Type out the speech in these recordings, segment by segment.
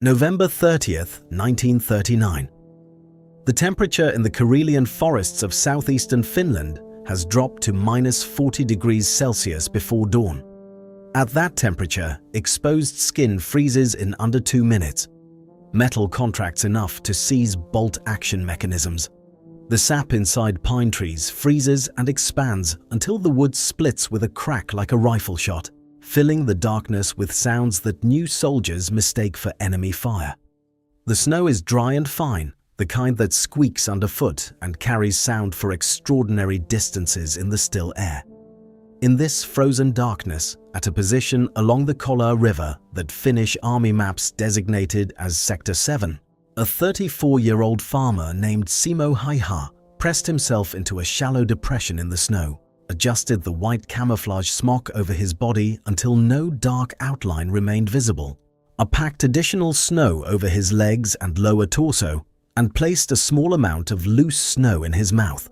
November 30th, 1939. The temperature in the Karelian forests of southeastern Finland has dropped to -40 degrees Celsius before dawn. At that temperature, exposed skin freezes in under 2 minutes. Metal contracts enough to seize bolt-action mechanisms. The sap inside pine trees freezes and expands until the wood splits with a crack like a rifle shot, filling the darkness with sounds that new soldiers mistake for enemy fire. The snow is dry and fine, the kind that squeaks underfoot and carries sound for extraordinary distances in the still air. In this frozen darkness, at a position along the Kollaa River that Finnish army maps designated as Sector 7, a 34-year-old farmer named Simo Häyhä pressed himself into a shallow depression in the snow, adjusted the white camouflage smock over his body until no dark outline remained visible, packed additional snow over his legs and lower torso, and placed a small amount of loose snow in his mouth.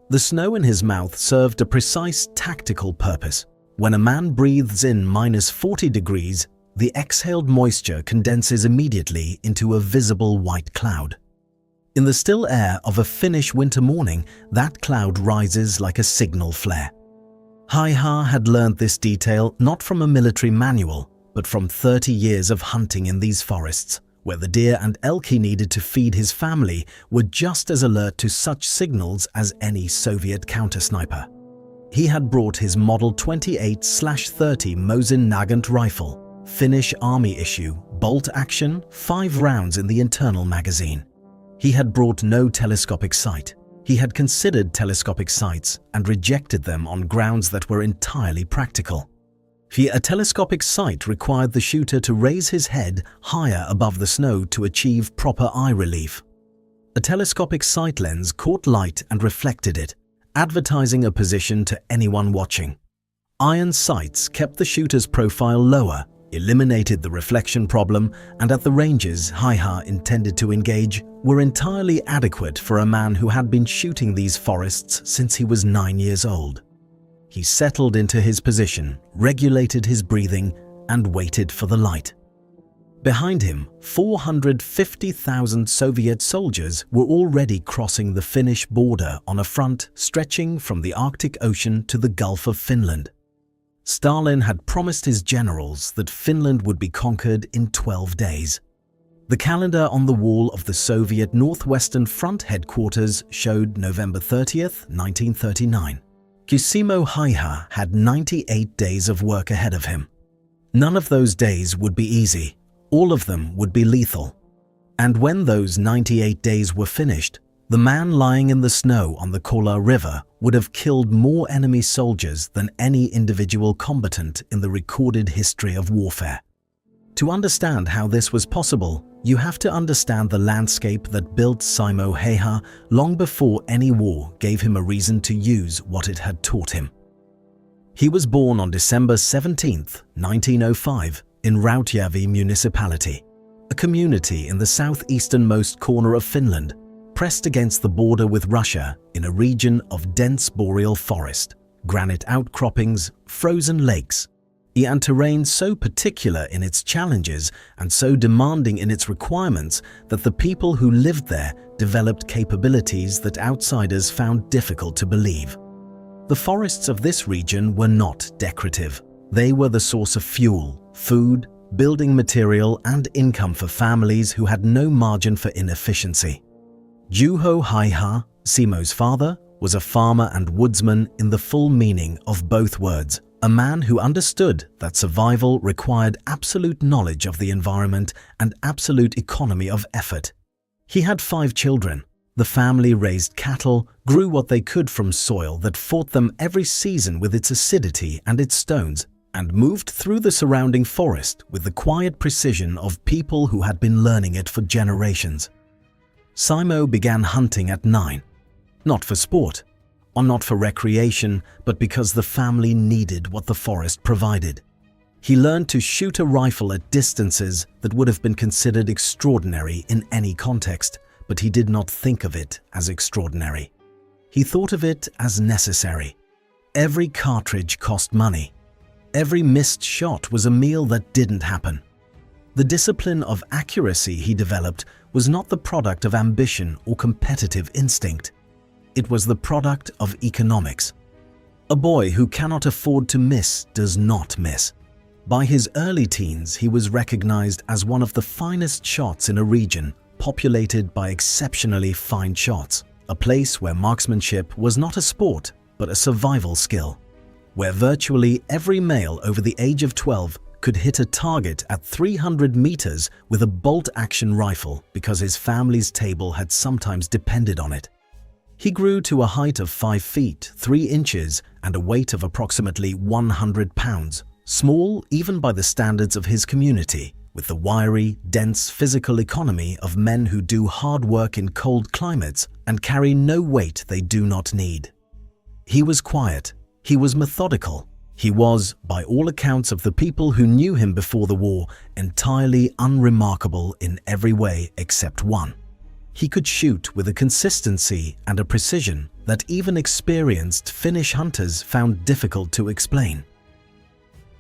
The snow in his mouth served a precise tactical purpose. When a man breathes in -40 degrees, the exhaled moisture condenses immediately into a visible white cloud. In the still air of a Finnish winter morning, that cloud rises like a signal flare. Häyhä had learned this detail not from a military manual, but from 30 years of hunting in these forests, where the deer and elk he needed to feed his family were just as alert to such signals as any Soviet counter-sniper. He had brought his Model 28/30 Mosin-Nagant rifle, Finnish Army issue, bolt action, 5 rounds in the internal magazine. He had brought no telescopic sight. He had considered telescopic sights and rejected them on grounds that were entirely practical. A telescopic sight required the shooter to raise his head higher above the snow to achieve proper eye relief. A telescopic sight lens caught light and reflected it, advertising a position to anyone watching. Iron sights kept the shooter's profile lower, eliminated the reflection problem, and at the ranges Häyhä intended to engage were entirely adequate for a man who had been shooting these forests since he was 9 years old. He settled into his position, regulated his breathing, and waited for the light. Behind him, 450,000 Soviet soldiers were already crossing the Finnish border on a front stretching from the Arctic Ocean to the Gulf of Finland. Stalin had promised his generals that Finland would be conquered in 12 days. The calendar on the wall of the Soviet Northwestern Front headquarters showed November 30th, 1939. Simo Häyhä had 98 days of work ahead of him. None of those days would be easy. All of them would be lethal. And when those 98 days were finished, the man lying in the snow on the Kollaa River would have killed more enemy soldiers than any individual combatant in the recorded history of warfare. To understand how this was possible, you have to understand the landscape that built Simo Häyhä long before any war gave him a reason to use what it had taught him. He was born on December 17, 1905, in Rautjärvi municipality, a community in the southeasternmost corner of Finland, pressed against the border with Russia in a region of dense boreal forest, granite outcroppings, frozen lakes, and terrain so particular in its challenges and so demanding in its requirements that the people who lived there developed capabilities that outsiders found difficult to believe. The forests of this region were not decorative. They were the source of fuel, food, building material, and income for families who had no margin for inefficiency. Juho Häyhä, Simo's father, was a farmer and woodsman in the full meaning of both words, a man who understood that survival required absolute knowledge of the environment and absolute economy of effort. He had 5 children. The family raised cattle, grew what they could from soil that fought them every season with its acidity and its stones, and moved through the surrounding forest with the quiet precision of people who had been learning it for generations. Simo began hunting at 9, not for sport, or not for recreation, but because the family needed what the forest provided. He learned to shoot a rifle at distances that would have been considered extraordinary in any context, but he did not think of it as extraordinary. He thought of it as necessary. Every cartridge cost money. Every missed shot was a meal that didn't happen. The discipline of accuracy he developed was not the product of ambition or competitive instinct. It was the product of economics. A boy who cannot afford to miss does not miss. By his early teens, he was recognized as one of the finest shots in a region populated by exceptionally fine shots, a place where marksmanship was not a sport but a survival skill, where virtually every male over the age of 12 could hit a target at 300 meters with a bolt-action rifle because his family's table had sometimes depended on it. He grew to a height of 5 feet 3 inches and a weight of approximately 100 pounds, small even by the standards of his community, with the wiry, dense physical economy of men who do hard work in cold climates and carry no weight they do not need. He was quiet, he was methodical, he was, by all accounts of the people who knew him before the war, entirely unremarkable in every way except one. He could shoot with a consistency and a precision that even experienced Finnish hunters found difficult to explain.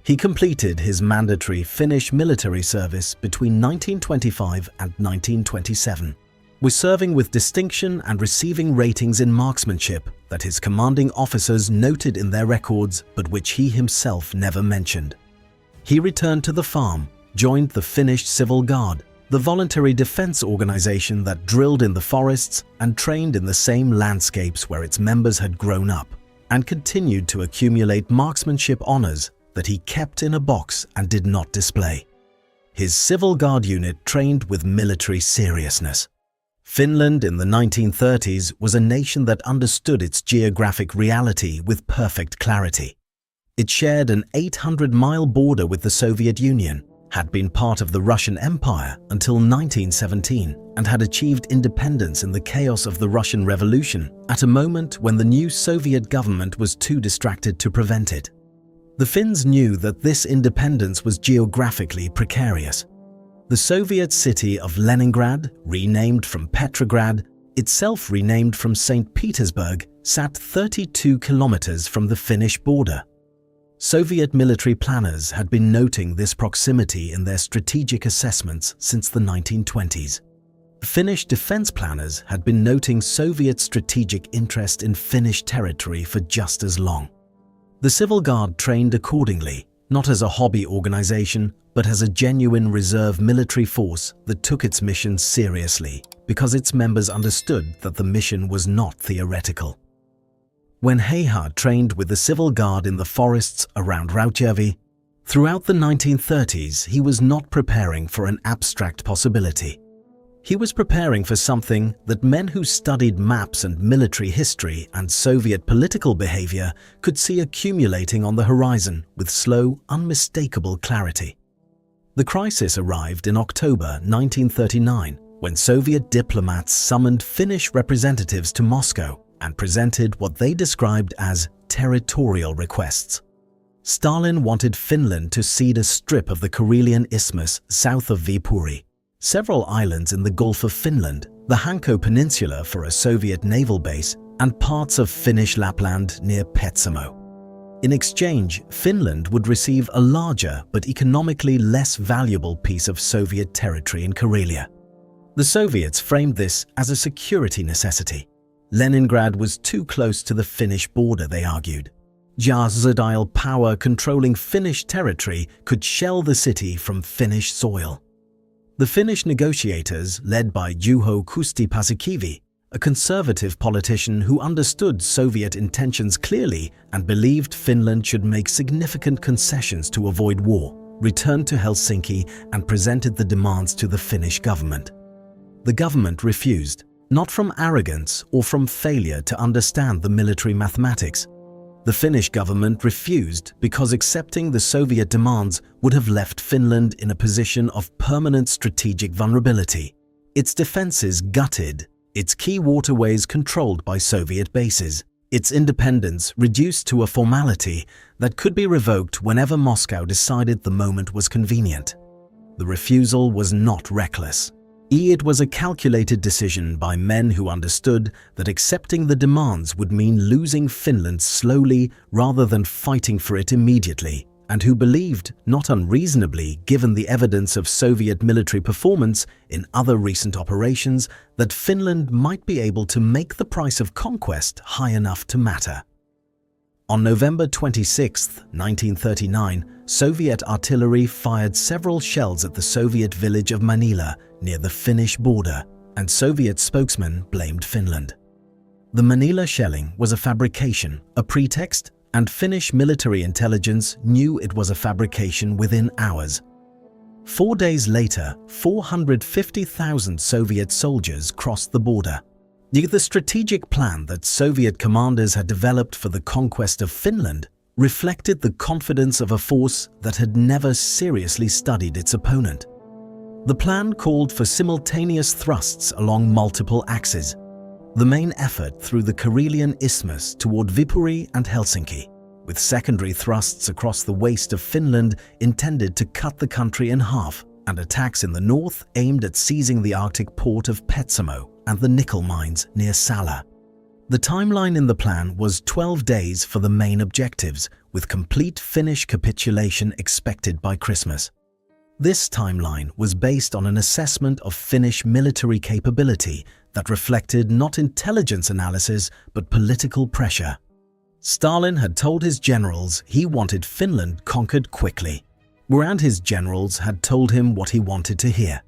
He completed his mandatory Finnish military service between 1925 and 1927, was serving with distinction and receiving ratings in marksmanship that his commanding officers noted in their records but which he himself never mentioned. He returned to the farm, joined the Finnish Civil Guard, the voluntary defense organization that drilled in the forests and trained in the same landscapes where its members had grown up, and continued to accumulate marksmanship honors that he kept in a box and did not display. His Civil Guard unit trained with military seriousness. Finland in the 1930s was a nation that understood its geographic reality with perfect clarity. It shared an 800-mile border with the Soviet Union, had been part of the Russian Empire until 1917, and had achieved independence in the chaos of the Russian Revolution at a moment when the new Soviet government was too distracted to prevent it. The Finns knew that this independence was geographically precarious. The Soviet city of Leningrad, renamed from Petrograd, itself renamed from St. Petersburg, sat 32 kilometers from the Finnish border. Soviet military planners had been noting this proximity in their strategic assessments since the 1920s. Finnish defense planners had been noting Soviet strategic interest in Finnish territory for just as long. The Civil Guard trained accordingly, not as a hobby organization, but as a genuine reserve military force that took its mission seriously because its members understood that the mission was not theoretical. When Häyhä trained with the Civil Guard in the forests around Rautjärvi, throughout the 1930s he was not preparing for an abstract possibility. He was preparing for something that men who studied maps and military history and Soviet political behavior could see accumulating on the horizon with slow, unmistakable clarity. The crisis arrived in October 1939 when Soviet diplomats summoned Finnish representatives to Moscow and presented what they described as territorial requests. Stalin wanted Finland to cede a strip of the Karelian Isthmus south of Viipuri, several islands in the Gulf of Finland, the Hanko Peninsula for a Soviet naval base, and parts of Finnish Lapland near Petsamo. In exchange, Finland would receive a larger but economically less valuable piece of Soviet territory in Karelia. The Soviets framed this as a security necessity. Leningrad was too close to the Finnish border, they argued. Jazzadile power controlling Finnish territory could shell the city from Finnish soil. The Finnish negotiators, led by Juho Kusti Paasikivi, a conservative politician who understood Soviet intentions clearly and believed Finland should make significant concessions to avoid war, returned to Helsinki and presented the demands to the Finnish government. The government refused, not from arrogance or from failure to understand the military mathematics. The Finnish government refused because accepting the Soviet demands would have left Finland in a position of permanent strategic vulnerability, its defenses gutted, its key waterways controlled by Soviet bases, its independence reduced to a formality that could be revoked whenever Moscow decided the moment was convenient. The refusal was not reckless. It was a calculated decision by men who understood that accepting the demands would mean losing Finland slowly rather than fighting for it immediately, and who believed, not unreasonably given the evidence of Soviet military performance in other recent operations, that Finland might be able to make the price of conquest high enough to matter. On November 26, 1939, Soviet artillery fired several shells at the Soviet village of Manila near the Finnish border, and Soviet spokesmen blamed Finland. The Manila shelling was a fabrication, a pretext, and Finnish military intelligence knew it was a fabrication within hours. 4 days later, 450,000 Soviet soldiers crossed the border. The strategic plan that Soviet commanders had developed for the conquest of Finland reflected the confidence of a force that had never seriously studied its opponent. The plan called for simultaneous thrusts along multiple axes. The main effort through the Karelian Isthmus toward Viipuri and Helsinki, with secondary thrusts across the waist of Finland intended to cut the country in half, and attacks in the north aimed at seizing the Arctic port of Petsamo and the nickel mines near Salla. The timeline in the plan was 12 days for the main objectives, with complete Finnish capitulation expected by Christmas. This timeline was based on an assessment of Finnish military capability that reflected not intelligence analysis but political pressure. Stalin had told his generals he wanted Finland conquered quickly, and his generals had told him what he wanted to hear.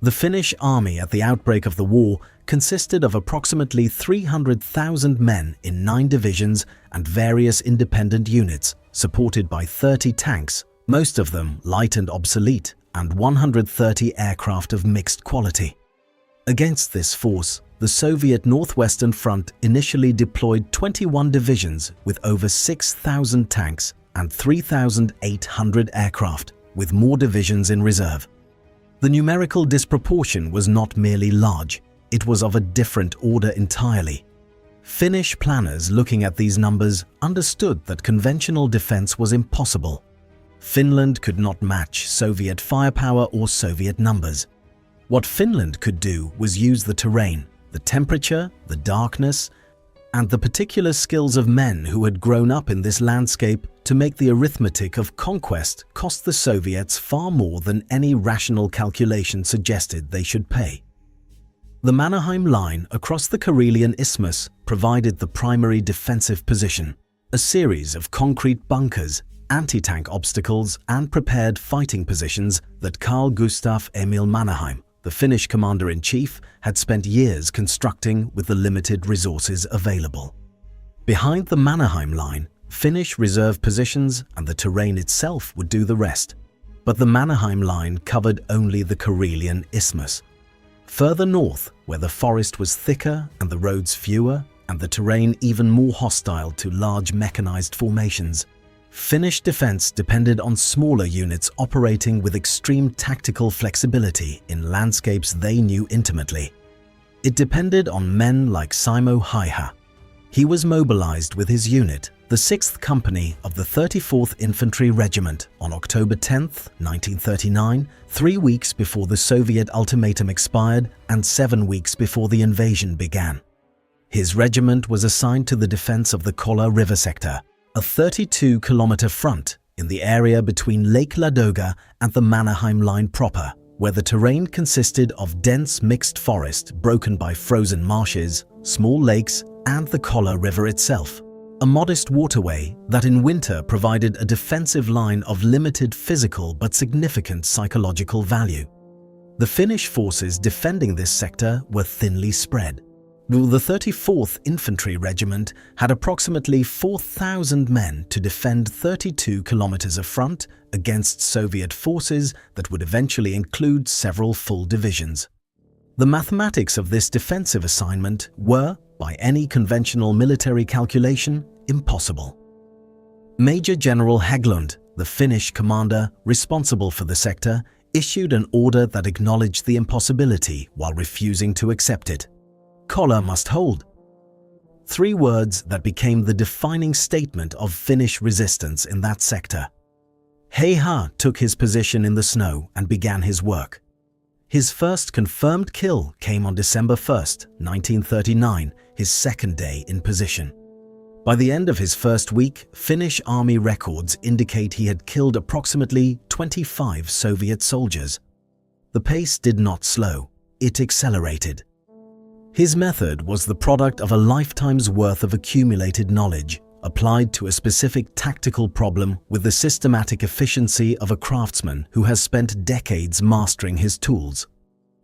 The Finnish army at the outbreak of the war consisted of approximately 300,000 men in 9 divisions and various independent units, supported by 30 tanks, most of them light and obsolete, and 130 aircraft of mixed quality. Against this force, the Soviet Northwestern Front initially deployed 21 divisions with over 6,000 tanks and 3,800 aircraft, with more divisions in reserve. The numerical disproportion was not merely large, it was of a different order entirely. Finnish planners looking at these numbers understood that conventional defense was impossible. Finland could not match Soviet firepower or Soviet numbers. What Finland could do was use the terrain, the temperature, the darkness, and the particular skills of men who had grown up in this landscape to make the arithmetic of conquest cost the Soviets far more than any rational calculation suggested they should pay. The Mannerheim Line across the Karelian Isthmus provided the primary defensive position, a series of concrete bunkers, anti-tank obstacles, and prepared fighting positions that Carl Gustaf Emil Mannerheim, the Finnish commander-in-chief, had spent years constructing with the limited resources available. Behind the Mannerheim Line, Finnish reserve positions and the terrain itself would do the rest. But the Mannerheim Line covered only the Karelian Isthmus. Further north, where the forest was thicker and the roads fewer, and the terrain even more hostile to large mechanized formations, Finnish defense depended on smaller units operating with extreme tactical flexibility in landscapes they knew intimately. It depended on men like Simo Häyhä. He was mobilized with his unit, the 6th Company of the 34th Infantry Regiment, on October 10, 1939, 3 weeks before the Soviet ultimatum expired and 7 weeks before the invasion began. His regiment was assigned to the defense of the Kollaa River sector, a 32-kilometer front in the area between Lake Ladoga and the Mannerheim Line proper, where the terrain consisted of dense mixed forest broken by frozen marshes, small lakes, and the Kollaa River itself, a modest waterway that in winter provided a defensive line of limited physical but significant psychological value. The Finnish forces defending this sector were thinly spread. The 34th Infantry Regiment had approximately 4,000 men to defend 32 kilometers of front against Soviet forces that would eventually include several full divisions. The mathematics of this defensive assignment were, by any conventional military calculation, impossible. Major General Hägglund, the Finnish commander responsible for the sector, issued an order that acknowledged the impossibility while refusing to accept it. Kollaa must hold. 3 words that became the defining statement of Finnish resistance in that sector. Häyhä took his position in the snow and began his work. His first confirmed kill came on December 1, 1939, his second day in position. By the end of his first week, Finnish army records indicate he had killed approximately 25 Soviet soldiers. The pace did not slow, it accelerated. His method was the product of a lifetime's worth of accumulated knowledge, applied to a specific tactical problem with the systematic efficiency of a craftsman who has spent decades mastering his tools.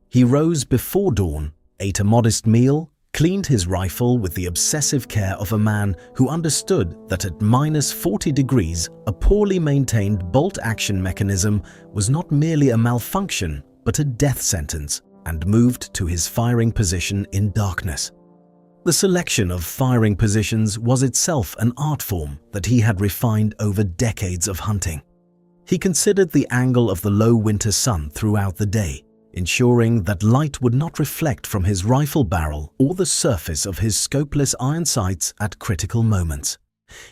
He rose before dawn, ate a modest meal, cleaned his rifle with the obsessive care of a man who understood that at -40 degrees, a poorly maintained bolt-action mechanism was not merely a malfunction but a death sentence, and moved to his firing position in darkness. The selection of firing positions was itself an art form that he had refined over decades of hunting. He considered the angle of the low winter sun throughout the day, ensuring that light would not reflect from his rifle barrel or the surface of his scopeless iron sights at critical moments.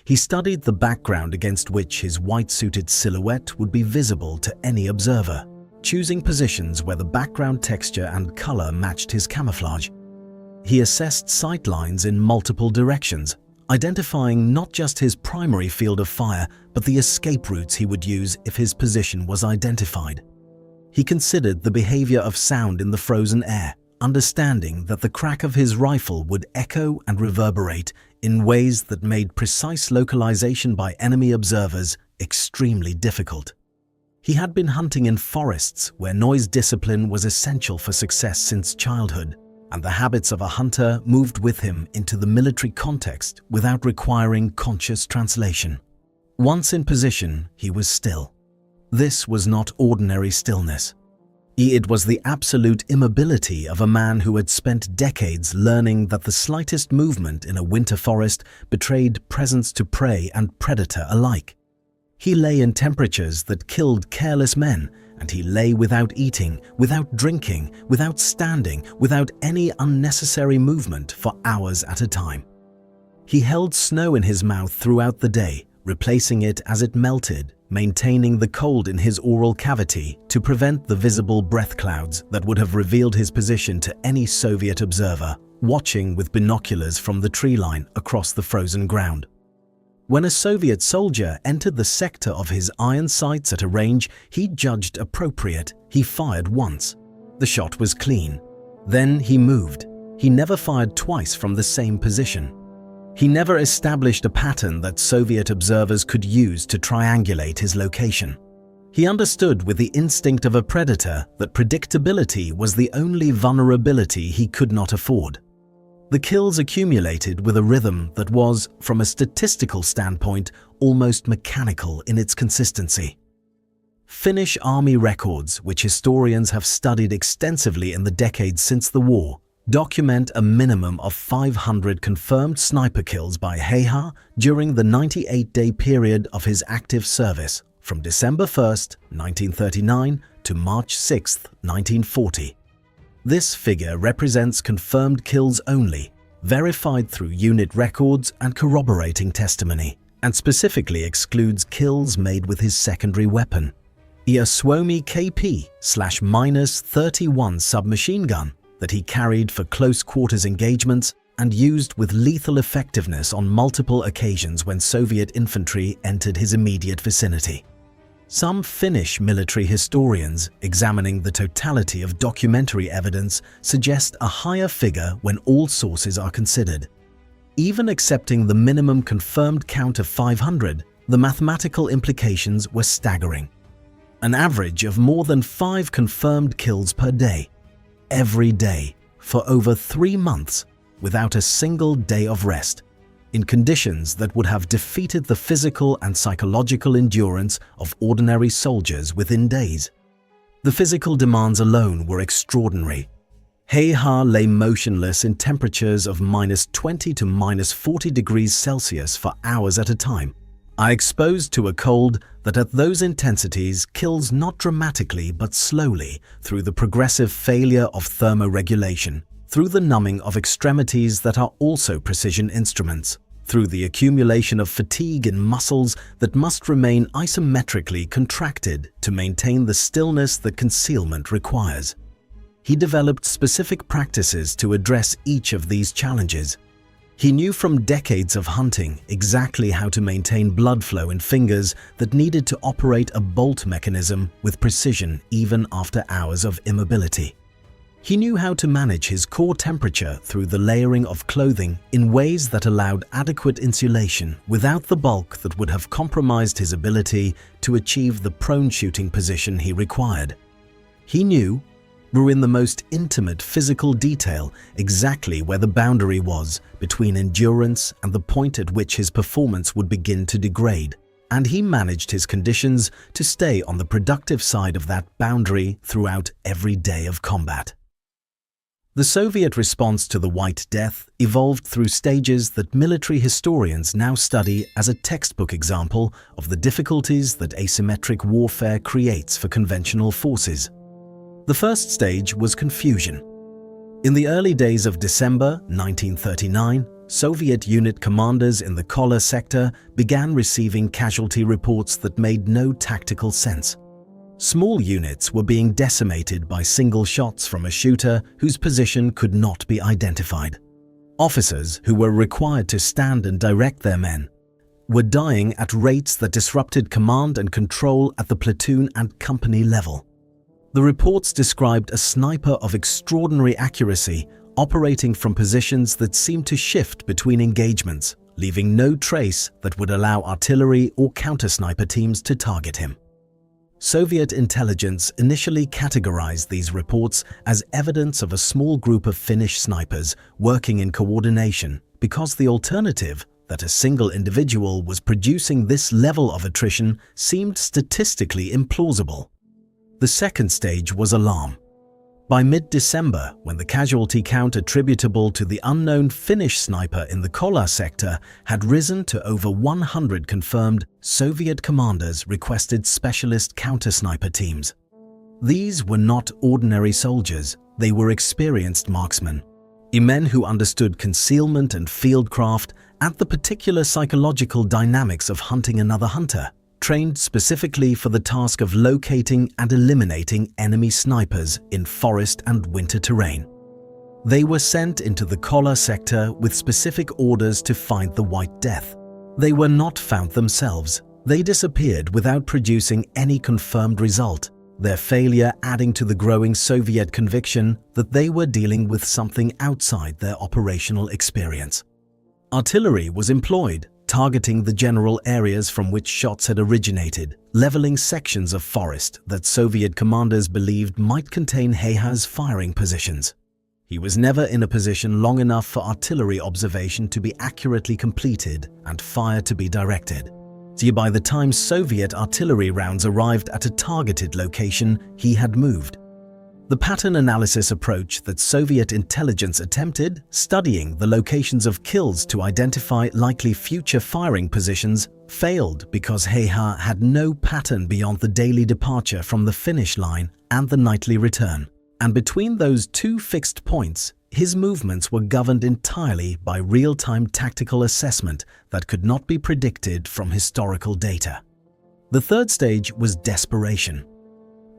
He studied the background against which his white-suited silhouette would be visible to any observer, choosing positions where the background texture and color matched his camouflage. He assessed sight lines in multiple directions, identifying not just his primary field of fire, but the escape routes he would use if his position was identified. He considered the behavior of sound in the frozen air, understanding that the crack of his rifle would echo and reverberate in ways that made precise localization by enemy observers extremely difficult. He had been hunting in forests where noise discipline was essential for success since childhood, and the habits of a hunter moved with him into the military context without requiring conscious translation. Once in position, he was still. This was not ordinary stillness. It was the absolute immobility of a man who had spent decades learning that the slightest movement in a winter forest betrayed presence to prey and predator alike. He lay in temperatures that killed careless men, and he lay without eating, without drinking, without standing, without any unnecessary movement for hours at a time. He held snow in his mouth throughout the day, replacing it as it melted, maintaining the cold in his oral cavity to prevent the visible breath clouds that would have revealed his position to any Soviet observer watching with binoculars from the tree line across the frozen ground. When a Soviet soldier entered the sector of his iron sights at a range he judged appropriate, he fired once. The shot was clean. Then he moved. He never fired twice from the same position. He never established a pattern that Soviet observers could use to triangulate his location. He understood with the instinct of a predator that predictability was the only vulnerability he could not afford. The kills accumulated with a rhythm that was, from a statistical standpoint, almost mechanical in its consistency. Finnish army records, which historians have studied extensively in the decades since the war, document a minimum of 500 confirmed sniper kills by Häyhä during the 98-day period of his active service, from December 1st, 1939 to March 6th, 1940. This figure represents confirmed kills only, verified through unit records and corroborating testimony, and specifically excludes kills made with his secondary weapon, a Suomi KP/-31 submachine gun that he carried for close quarters engagements and used with lethal effectiveness on multiple occasions when Soviet infantry entered his immediate vicinity. Some Finnish military historians, examining the totality of documentary evidence, suggest a higher figure when all sources are considered. Even accepting the minimum confirmed count of 500, the mathematical implications were staggering. An average of more than 5 confirmed kills per day, every day, for over 3 months, without a single day of rest, in conditions that would have defeated the physical and psychological endurance of ordinary soldiers within days. The physical demands alone were extraordinary. Häyhä lay motionless in temperatures of -20 to -40 degrees Celsius for hours at a time, exposed to a cold that at those intensities kills not dramatically but slowly through the progressive failure of thermoregulation, through the numbing of extremities that are also precision instruments, through the accumulation of fatigue in muscles that must remain isometrically contracted to maintain the stillness that concealment requires. He developed specific practices to address each of these challenges. He knew from decades of hunting exactly how to maintain blood flow in fingers that needed to operate a bolt mechanism with precision even after hours of immobility. He knew how to manage his core temperature through the layering of clothing in ways that allowed adequate insulation without the bulk that would have compromised his ability to achieve the prone shooting position he required. He knew, in the most intimate physical detail, exactly where the boundary was between endurance and the point at which his performance would begin to degrade, and he managed his conditions to stay on the productive side of that boundary throughout every day of combat. The Soviet response to the White Death evolved through stages that military historians now study as a textbook example of the difficulties that asymmetric warfare creates for conventional forces. The first stage was confusion. In the early days of December 1939, Soviet unit commanders in the Kollaa sector began receiving casualty reports that made no tactical sense. Small units were being decimated by single shots from a shooter whose position could not be identified. Officers who were required to stand and direct their men were dying at rates that disrupted command and control at the platoon and company level. The reports described a sniper of extraordinary accuracy operating from positions that seemed to shift between engagements, leaving no trace that would allow artillery or counter-sniper teams to target him. Soviet intelligence initially categorized these reports as evidence of a small group of Finnish snipers working in coordination because the alternative, that a single individual was producing this level of attrition, seemed statistically implausible. The second stage was alarm. By mid-December, when the casualty count attributable to the unknown Finnish sniper in the Kollaa sector had risen to over 100 confirmed, Soviet commanders requested specialist counter-sniper teams. These were not ordinary soldiers, they were experienced marksmen, men who understood concealment and fieldcraft and the particular psychological dynamics of hunting another hunter, trained specifically for the task of locating and eliminating enemy snipers in forest and winter terrain. They were sent into the Kollaa sector with specific orders to find the White Death. They were not found themselves. They disappeared without producing any confirmed result, their failure adding to the growing Soviet conviction that they were dealing with something outside their operational experience. Artillery was employed, targeting the general areas from which shots had originated, leveling sections of forest that Soviet commanders believed might contain Häyhä's firing positions. He was never in a position long enough for artillery observation to be accurately completed and fire to be directed. So by the time Soviet artillery rounds arrived at a targeted location, he had moved. The pattern analysis approach that Soviet intelligence attempted, studying the locations of kills to identify likely future firing positions, failed because Häyhä had no pattern beyond the daily departure from the finish line and the nightly return. And between those two fixed points, his movements were governed entirely by real-time tactical assessment that could not be predicted from historical data. The third stage was desperation.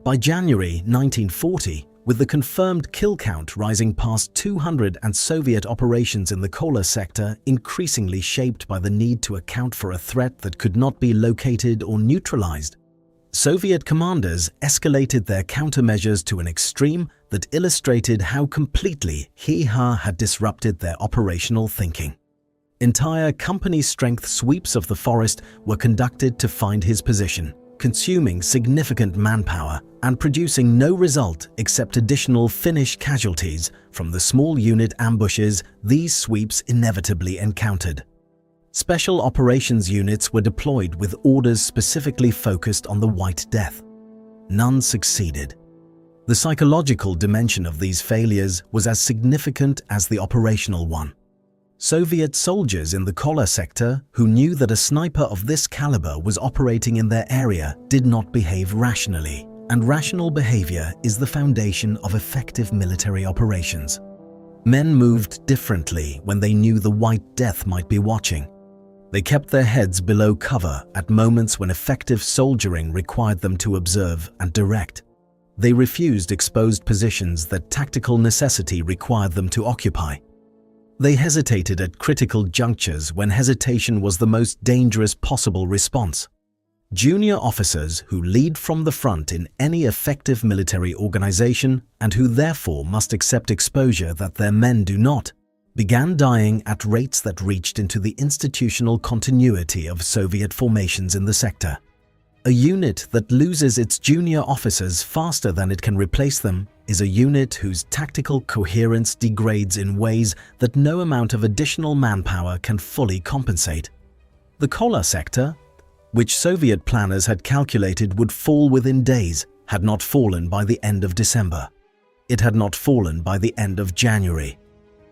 By January 1940, with the confirmed kill count rising past 200 and Soviet operations in the Kollaa sector increasingly shaped by the need to account for a threat that could not be located or neutralized, Soviet commanders escalated their countermeasures to an extreme that illustrated how completely Häyhä had disrupted their operational thinking. Entire company-strength sweeps of the forest were conducted to find his position, consuming significant manpower and producing no result except additional Finnish casualties from the small unit ambushes these sweeps inevitably encountered. Special operations units were deployed with orders specifically focused on the White Death. None succeeded. The psychological dimension of these failures was as significant as the operational one. Soviet soldiers in the Kollaa sector, who knew that a sniper of this caliber was operating in their area, did not behave rationally, and rational behavior is the foundation of effective military operations. Men moved differently when they knew the White Death might be watching. They kept their heads below cover at moments when effective soldiering required them to observe and direct. They refused exposed positions that tactical necessity required them to occupy. They hesitated at critical junctures when hesitation was the most dangerous possible response. Junior officers who lead from the front in any effective military organization and who therefore must accept exposure that their men do not, began dying at rates that reached into the institutional continuity of Soviet formations in the sector. A unit that loses its junior officers faster than it can replace them is a unit whose tactical coherence degrades in ways that no amount of additional manpower can fully compensate. The Kollaa sector, which Soviet planners had calculated would fall within days, had not fallen by the end of December. It had not fallen by the end of January.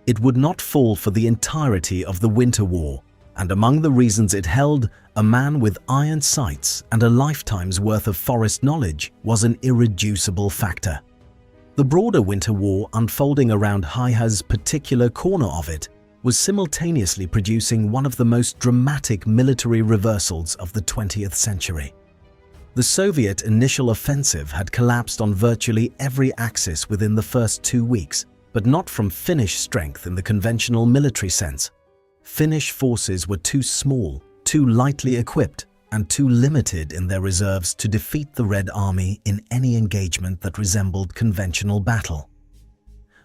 It would not fall for the entirety of the Winter War, and among the reasons it held, a man with iron sights and a lifetime's worth of forest knowledge was an irreducible factor. The broader Winter War unfolding around Häyhä's particular corner of it was simultaneously producing one of the most dramatic military reversals of the 20th century. The Soviet initial offensive had collapsed on virtually every axis within the first 2 weeks, but not from Finnish strength in the conventional military sense. Finnish forces were too small, too lightly equipped, and too limited in their reserves to defeat the Red Army in any engagement that resembled conventional battle.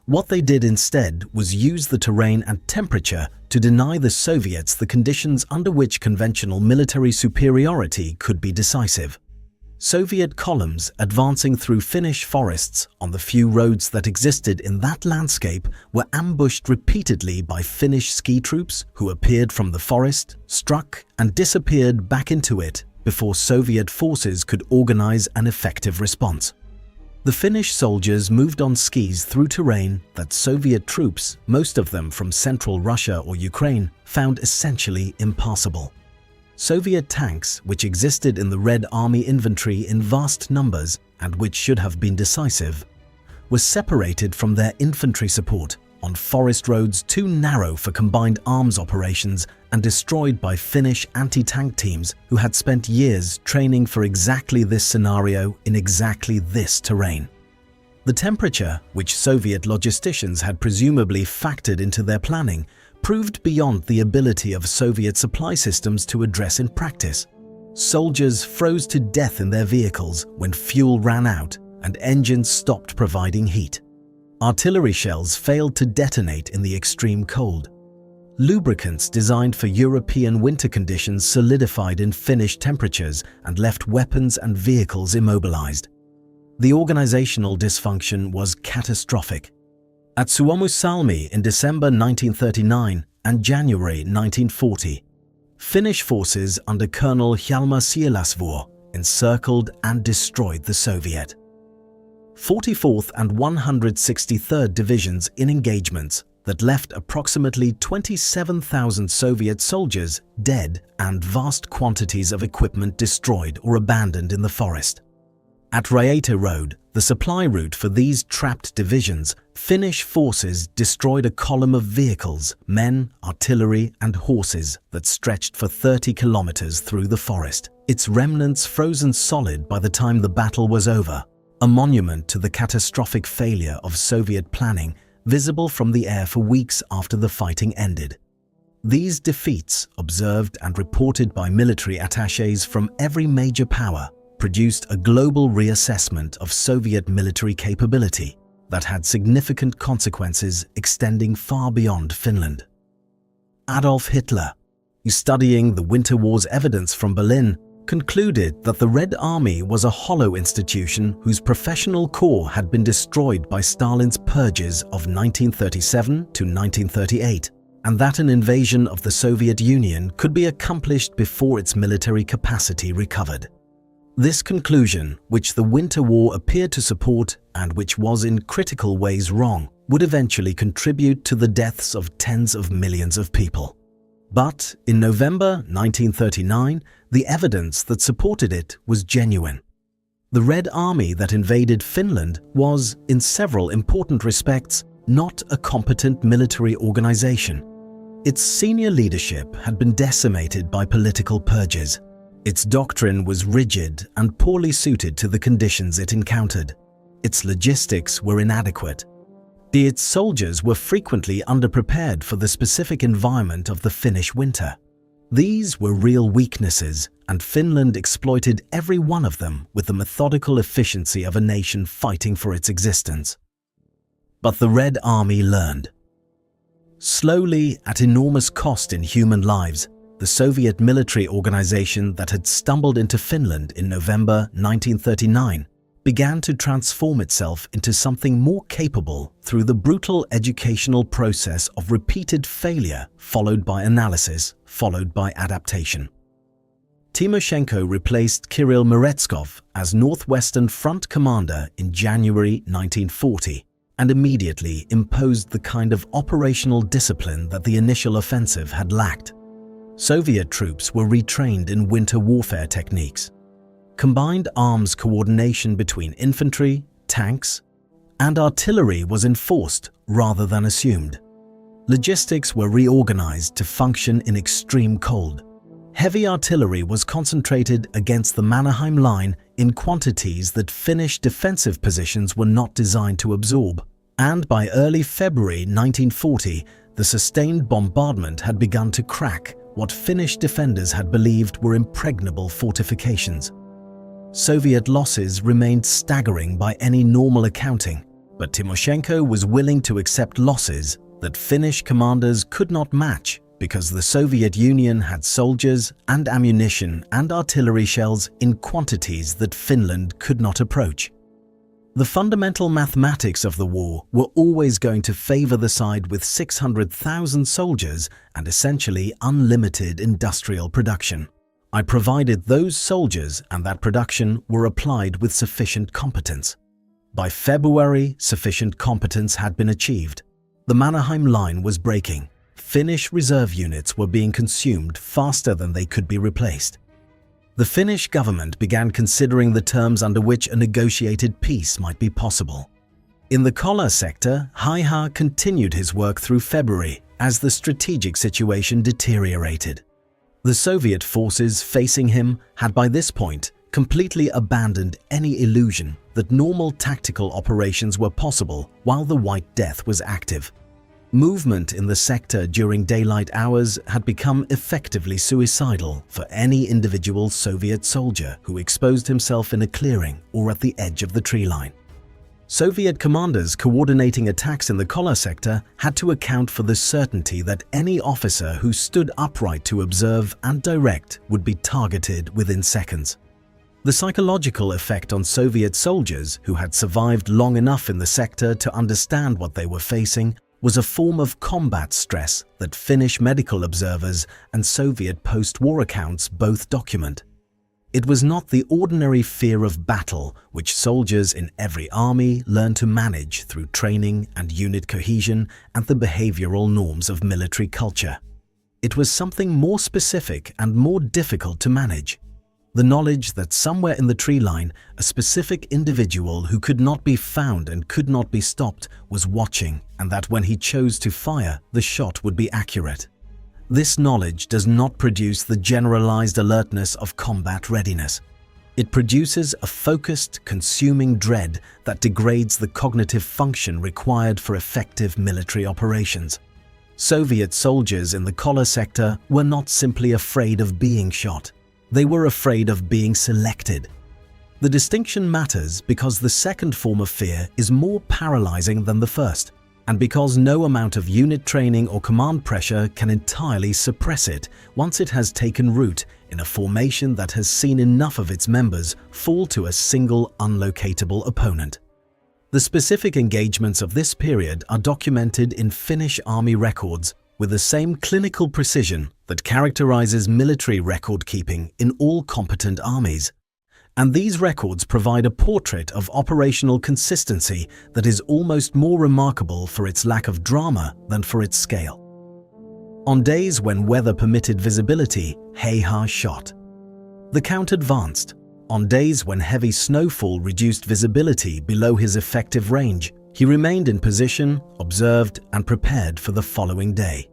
What they did instead was use the terrain and temperature to deny the Soviets the conditions under which conventional military superiority could be decisive. Soviet columns advancing through Finnish forests on the few roads that existed in that landscape were ambushed repeatedly by Finnish ski troops who appeared from the forest, struck, and disappeared back into it before Soviet forces could organize an effective response. The Finnish soldiers moved on skis through terrain that Soviet troops, most of them from central Russia or Ukraine, found essentially impassable. Soviet tanks, which existed in the Red Army infantry in vast numbers and which should have been decisive, were separated from their infantry support on forest roads too narrow for combined arms operations and destroyed by Finnish anti-tank teams who had spent years training for exactly this scenario in exactly this terrain. The temperature, which Soviet logisticians had presumably factored into their planning, proved beyond the ability of Soviet supply systems to address in practice. Soldiers froze to death in their vehicles when fuel ran out and engines stopped providing heat. Artillery shells failed to detonate in the extreme cold. Lubricants designed for European winter conditions solidified in Finnish temperatures and left weapons and vehicles immobilized. The organizational dysfunction was catastrophic. At Suomussalmi in December 1939 and January 1940, Finnish forces under Colonel Hjalmar Sielasvuo encircled and destroyed the Soviet 44th and 163rd Divisions in engagements that left approximately 27,000 Soviet soldiers dead and vast quantities of equipment destroyed or abandoned in the forest. At Rautjärvi Road, the supply route for these trapped divisions, Finnish forces destroyed a column of vehicles, men, artillery and horses that stretched for 30 kilometers through the forest, its remnants frozen solid by the time the battle was over, a monument to the catastrophic failure of Soviet planning visible from the air for weeks after the fighting ended. These defeats, observed and reported by military attachés from every major power, produced a global reassessment of Soviet military capability that had significant consequences extending far beyond Finland. Adolf Hitler, studying the Winter War's evidence from Berlin, concluded that the Red Army was a hollow institution whose professional core had been destroyed by Stalin's purges of 1937 to 1938, and that an invasion of the Soviet Union could be accomplished before its military capacity recovered. This conclusion, which the Winter War appeared to support and which was in critical ways wrong, would eventually contribute to the deaths of tens of millions of people. But in November 1939, the evidence that supported it was genuine. The Red Army that invaded Finland was, in several important respects, not a competent military organization. Its senior leadership had been decimated by political purges. Its doctrine was rigid and poorly suited to the conditions it encountered. Its logistics were inadequate. Its soldiers were frequently underprepared for the specific environment of the Finnish winter. These were real weaknesses, and Finland exploited every one of them with the methodical efficiency of a nation fighting for its existence. But the Red Army learned. Slowly, at enormous cost in human lives, the Soviet military organization that had stumbled into Finland in November 1939 began to transform itself into something more capable through the brutal educational process of repeated failure followed by analysis, followed by adaptation. Timoshenko replaced Kirill Meretskov as Northwestern Front commander in January 1940 and immediately imposed the kind of operational discipline that the initial offensive had lacked. Soviet troops were retrained in winter warfare techniques. Combined arms coordination between infantry, tanks, and artillery was enforced rather than assumed. Logistics were reorganized to function in extreme cold. Heavy artillery was concentrated against the Mannerheim line in quantities that Finnish defensive positions were not designed to absorb. And by early February 1940, the sustained bombardment had begun to crack what Finnish defenders had believed were impregnable fortifications. Soviet losses remained staggering by any normal accounting, but Timoshenko was willing to accept losses that Finnish commanders could not match because the Soviet Union had soldiers and ammunition and artillery shells in quantities that Finland could not approach. The fundamental mathematics of the war were always going to favor the side with 600,000 soldiers and essentially unlimited industrial production. I provided those soldiers and that production were applied with sufficient competence. By February, sufficient competence had been achieved. The Mannerheim line was breaking. Finnish reserve units were being consumed faster than they could be replaced. The Finnish government began considering the terms under which a negotiated peace might be possible. In the Kollaa sector, Häyhä continued his work through February as the strategic situation deteriorated. The Soviet forces facing him had by this point completely abandoned any illusion that normal tactical operations were possible while the White Death was active. Movement in the sector during daylight hours had become effectively suicidal for any individual Soviet soldier who exposed himself in a clearing or at the edge of the tree line. Soviet commanders coordinating attacks in the Kollaa sector had to account for the certainty that any officer who stood upright to observe and direct would be targeted within seconds. The psychological effect on Soviet soldiers who had survived long enough in the sector to understand what they were facing was a form of combat stress that Finnish medical observers and Soviet post-war accounts both document. It was not the ordinary fear of battle which soldiers in every army learn to manage through training and unit cohesion and the behavioral norms of military culture. It was something more specific and more difficult to manage. The knowledge that somewhere in the tree line, a specific individual who could not be found and could not be stopped was watching, and that when he chose to fire, the shot would be accurate. This knowledge does not produce the generalized alertness of combat readiness. It produces a focused, consuming dread that degrades the cognitive function required for effective military operations. Soviet soldiers in the Kollaa sector were not simply afraid of being shot. They were afraid of being selected. The distinction matters because the second form of fear is more paralyzing than the first, and because no amount of unit training or command pressure can entirely suppress it once it has taken root in a formation that has seen enough of its members fall to a single unlocatable opponent. The specific engagements of this period are documented in Finnish army records with the same clinical precision that characterizes military record-keeping in all competent armies. And these records provide a portrait of operational consistency that is almost more remarkable for its lack of drama than for its scale. On days when weather permitted visibility, Häyhä shot. The count advanced. On days when heavy snowfall reduced visibility below his effective range, he remained in position, observed, and prepared for the following day.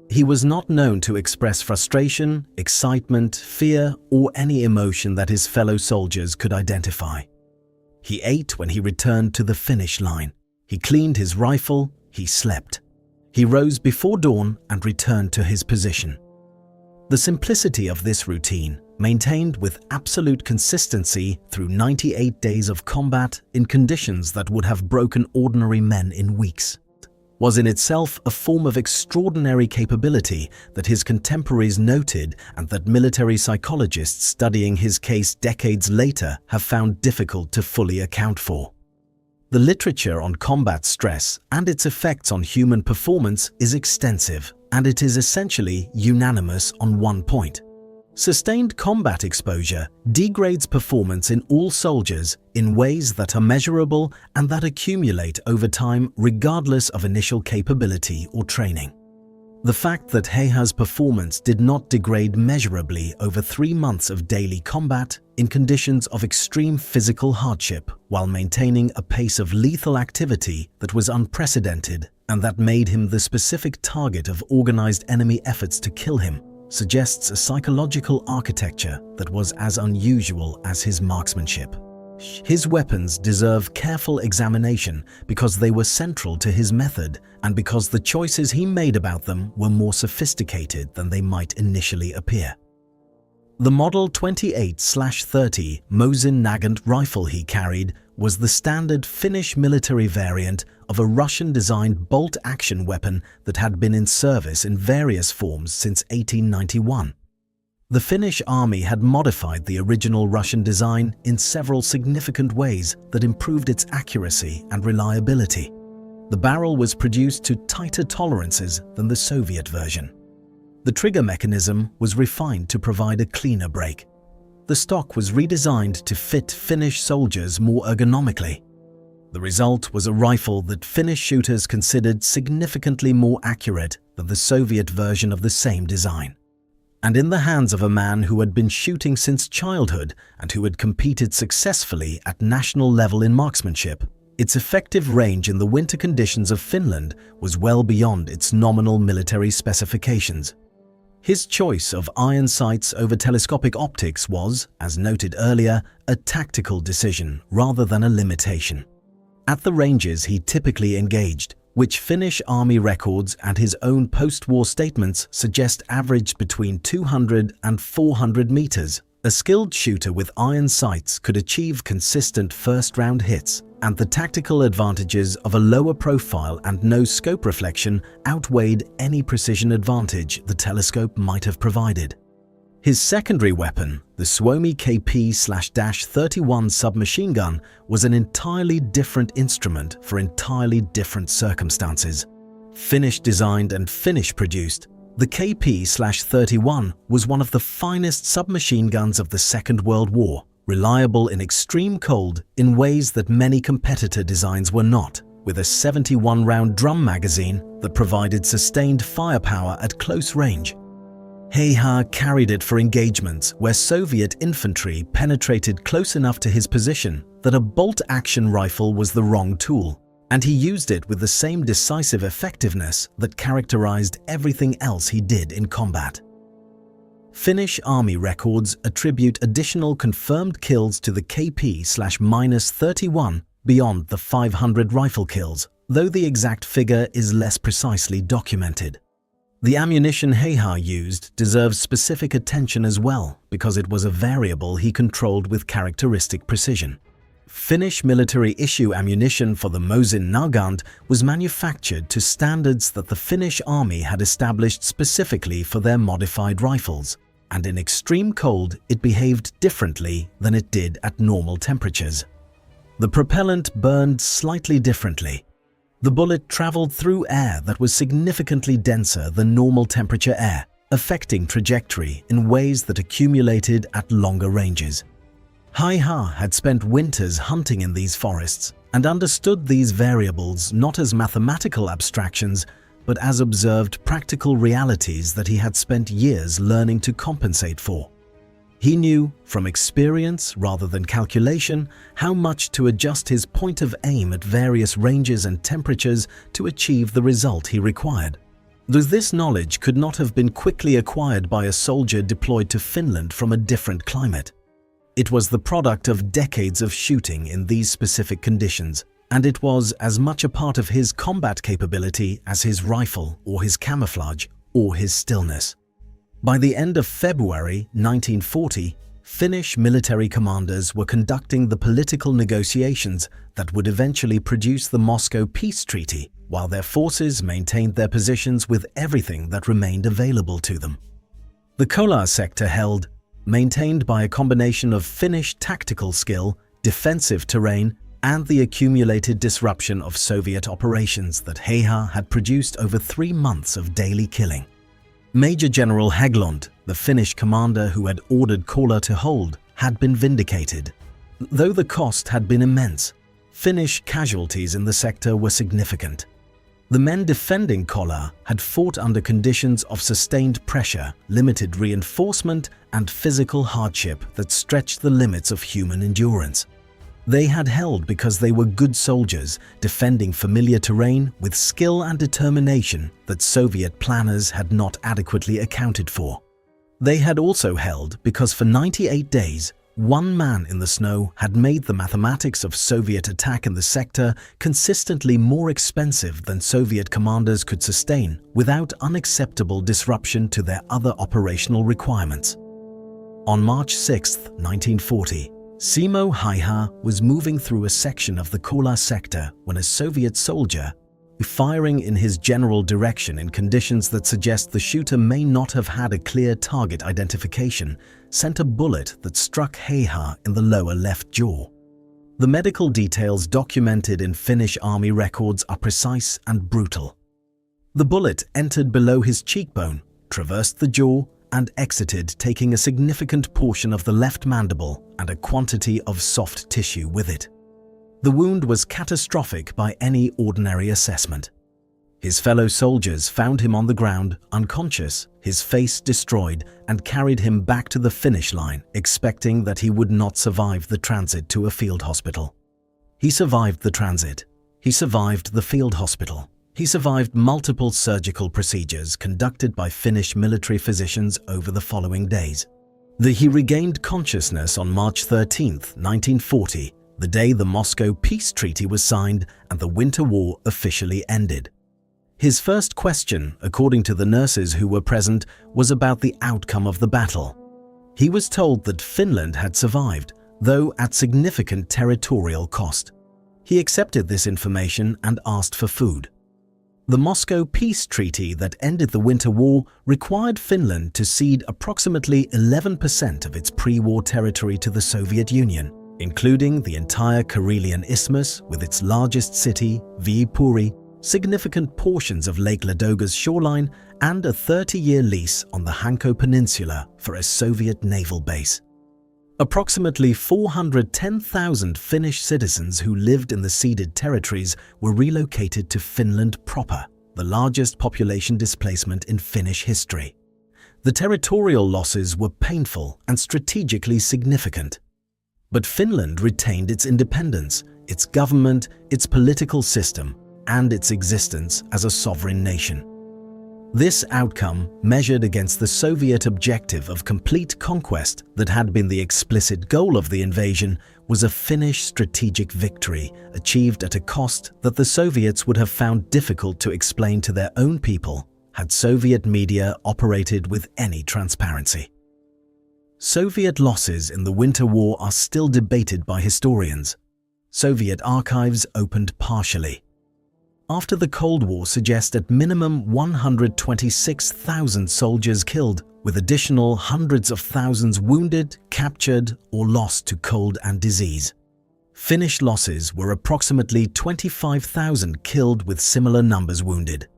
He was not known to express frustration, excitement, fear, or any emotion that his fellow soldiers could identify. He ate when he returned to the finish line. He cleaned his rifle, he slept. He rose before dawn and returned to his position. The simplicity of this routine, maintained with absolute consistency through 98 days of combat in conditions that would have broken ordinary men in weeks, was in itself a form of extraordinary capability that his contemporaries noted and that military psychologists studying his case decades later have found difficult to fully account for. The literature on combat stress and its effects on human performance is extensive, and it is essentially unanimous on one point. Sustained combat exposure degrades performance in all soldiers in ways that are measurable and that accumulate over time regardless of initial capability or training. The fact that Häyhä's performance did not degrade measurably over 3 months of daily combat in conditions of extreme physical hardship while maintaining a pace of lethal activity that was unprecedented and that made him the specific target of organized enemy efforts to kill him suggests a psychological architecture that was as unusual as his marksmanship. His weapons deserve careful examination because they were central to his method and because the choices he made about them were more sophisticated than they might initially appear. The Model 28/30 Mosin-Nagant rifle he carried was the standard Finnish military variant of a Russian-designed bolt-action weapon that had been in service in various forms since 1891. The Finnish army had modified the original Russian design in several significant ways that improved its accuracy and reliability. The barrel was produced to tighter tolerances than the Soviet version. The trigger mechanism was refined to provide a cleaner break. The stock was redesigned to fit Finnish soldiers more ergonomically. The result was a rifle that Finnish shooters considered significantly more accurate than the Soviet version of the same design. And in the hands of a man who had been shooting since childhood and who had competed successfully at national level in marksmanship, its effective range in the winter conditions of Finland was well beyond its nominal military specifications. His choice of iron sights over telescopic optics was, as noted earlier, a tactical decision rather than a limitation. At the ranges he typically engaged, which Finnish army records and his own post-war statements suggest averaged between 200 and 400 meters, a skilled shooter with iron sights could achieve consistent first-round hits, and the tactical advantages of a lower profile and no scope reflection outweighed any precision advantage the telescope might have provided. His secondary weapon, the Suomi KP/-31 submachine gun, was an entirely different instrument for entirely different circumstances. Finnish designed and Finnish produced, the KP/-31 was one of the finest submachine guns of the Second World War, reliable in extreme cold in ways that many competitor designs were not, with a 71-round drum magazine that provided sustained firepower at close range. Häyhä carried it for engagements where Soviet infantry penetrated close enough to his position that a bolt-action rifle was the wrong tool, and he used it with the same decisive effectiveness that characterized everything else he did in combat. Finnish army records attribute additional confirmed kills to the KP/-31 beyond the 500 rifle kills, though the exact figure is less precisely documented. The ammunition Häyhä used deserves specific attention as well because it was a variable he controlled with characteristic precision. Finnish military-issue ammunition for the Mosin-Nagant was manufactured to standards that the Finnish army had established specifically for their modified rifles, and in extreme cold it behaved differently than it did at normal temperatures. The propellant burned slightly differently. The bullet traveled through air that was significantly denser than normal temperature air, affecting trajectory in ways that accumulated at longer ranges. Häyhä had spent winters hunting in these forests and understood these variables not as mathematical abstractions, but as observed practical realities that he had spent years learning to compensate for. He knew, from experience rather than calculation, how much to adjust his point of aim at various ranges and temperatures to achieve the result he required. Though this knowledge could not have been quickly acquired by a soldier deployed to Finland from a different climate. It was the product of decades of shooting in these specific conditions, and it was as much a part of his combat capability as his rifle or his camouflage or his stillness. By the end of February 1940, Finnish military commanders were conducting the political negotiations that would eventually produce the Moscow Peace Treaty, while their forces maintained their positions with everything that remained available to them. The Kollaa sector held, maintained by a combination of Finnish tactical skill, defensive terrain, and the accumulated disruption of Soviet operations that Häyhä had produced over 3 months of daily killing. Major General Hägglund, the Finnish commander who had ordered Kollaa to hold, had been vindicated. Though the cost had been immense, Finnish casualties in the sector were significant. The men defending Kollaa had fought under conditions of sustained pressure, limited reinforcement, and physical hardship that stretched the limits of human endurance. They had held because they were good soldiers, defending familiar terrain with skill and determination that Soviet planners had not adequately accounted for. They had also held because for 98 days, one man in the snow had made the mathematics of Soviet attack in the sector consistently more expensive than Soviet commanders could sustain without unacceptable disruption to their other operational requirements. On March 6, 1940, Simo Häyhä was moving through a section of the Kollaa sector when a Soviet soldier, firing in his general direction in conditions that suggest the shooter may not have had a clear target identification, sent a bullet that struck Häyhä in the lower left jaw. The medical details documented in Finnish army records are precise and brutal. The bullet entered below his cheekbone, traversed the jaw, and exited, taking a significant portion of the left mandible and a quantity of soft tissue with it. The wound was catastrophic by any ordinary assessment. His fellow soldiers found him on the ground, unconscious, his face destroyed, and carried him back to the finish line, expecting that he would not survive the transit to a field hospital. He survived the transit. He survived the field hospital. He survived multiple surgical procedures conducted by Finnish military physicians over the following days. He regained consciousness on March 13, 1940, the day the Moscow Peace Treaty was signed and the Winter War officially ended. His first question, according to the nurses who were present, was about the outcome of the battle. He was told that Finland had survived, though at significant territorial cost. He accepted this information and asked for food. The Moscow Peace Treaty that ended the Winter War required Finland to cede approximately 11% of its pre-war territory to the Soviet Union, including the entire Karelian Isthmus with its largest city, Viipuri, significant portions of Lake Ladoga's shoreline, and a 30-year lease on the Hanko Peninsula for a Soviet naval base. Approximately 410,000 Finnish citizens who lived in the ceded territories were relocated to Finland proper, the largest population displacement in Finnish history. The territorial losses were painful and strategically significant. But Finland retained its independence, its government, its political system, and its existence as a sovereign nation. This outcome, measured against the Soviet objective of complete conquest that had been the explicit goal of the invasion, was a Finnish strategic victory achieved at a cost that the Soviets would have found difficult to explain to their own people had Soviet media operated with any transparency. Soviet losses in the Winter War are still debated by historians. Soviet archives opened partially. After the Cold War suggest at minimum 126,000 soldiers killed, with additional hundreds of thousands wounded, captured, or lost to cold and disease. Finnish losses were approximately 25,000 killed with similar numbers wounded.